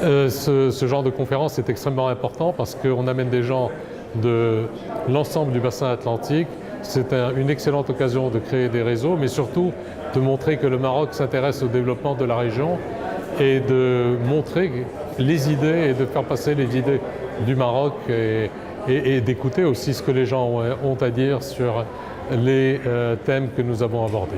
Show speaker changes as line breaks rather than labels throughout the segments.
Ce genre de conférence est extrêmement important parce qu'on amène des gens de l'ensemble du bassin atlantique. C'est une excellente occasion de créer des réseaux, mais surtout de montrer que le Maroc s'intéresse au développement de la région et de montrer les idées et de faire passer les idées du Maroc et d'écouter aussi ce que les gens ont à dire sur les thèmes que nous avons abordés.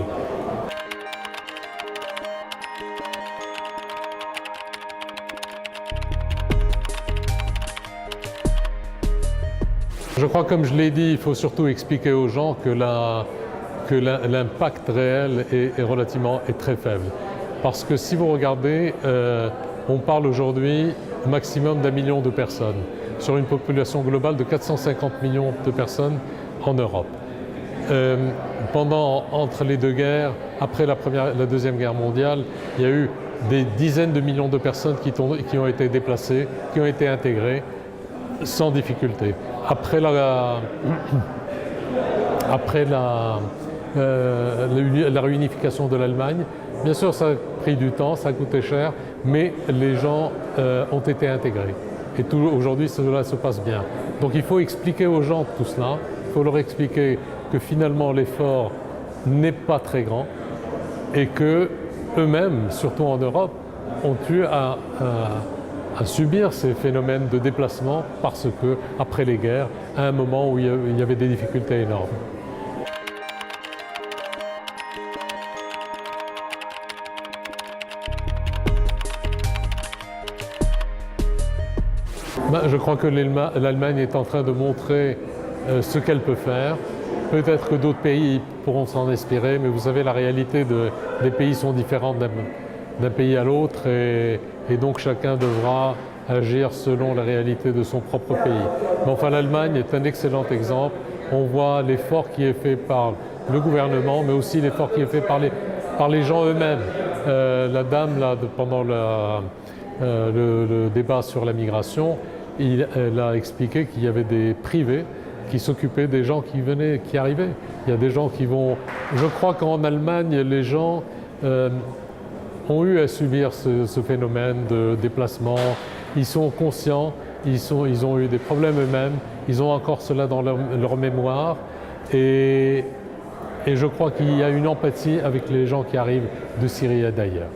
Je crois, comme je l'ai dit, il faut surtout expliquer aux gens que l'impact réel est très faible. Parce que si vous regardez, on parle aujourd'hui maximum d'1 million de personnes sur une population globale de 450 millions de personnes en Europe. Entre les deux guerres, après la Deuxième Guerre mondiale, il y a eu des dizaines de millions de personnes qui ont été déplacées, qui ont été intégrées sans difficulté. Après la réunification de l'Allemagne, bien sûr ça a pris du temps, ça a coûté cher, mais les gens ont été intégrés. Et aujourd'hui cela se passe bien. Donc il faut expliquer aux gens tout cela, il faut leur expliquer que finalement l'effort n'est pas très grand et que eux-mêmes, surtout en Europe, ont eu à subir ces phénomènes de déplacement parce que, après les guerres, à un moment où il y avait des difficultés énormes. Je crois que l'Allemagne est en train de montrer ce qu'elle peut faire. Peut-être que d'autres pays pourront s'en inspirer, mais vous savez, la réalité des pays sont différentes d'un pays à l'autre et donc chacun devra agir selon la réalité de son propre pays. Mais enfin, l'Allemagne est un excellent exemple. On voit l'effort qui est fait par le gouvernement, mais aussi l'effort qui est fait par les gens eux-mêmes. La dame, là, pendant le débat sur la migration, elle a expliqué qu'il y avait des privés qui s'occupaient des gens qui arrivaient. Il y a des gens qui vont... Je crois qu'en Allemagne, les gens ont eu à subir ce phénomène de déplacement. Ils sont conscients, ils ont eu des problèmes eux-mêmes, ils ont encore cela dans leur mémoire et je crois qu'il y a une empathie avec les gens qui arrivent de Syrie et d'ailleurs.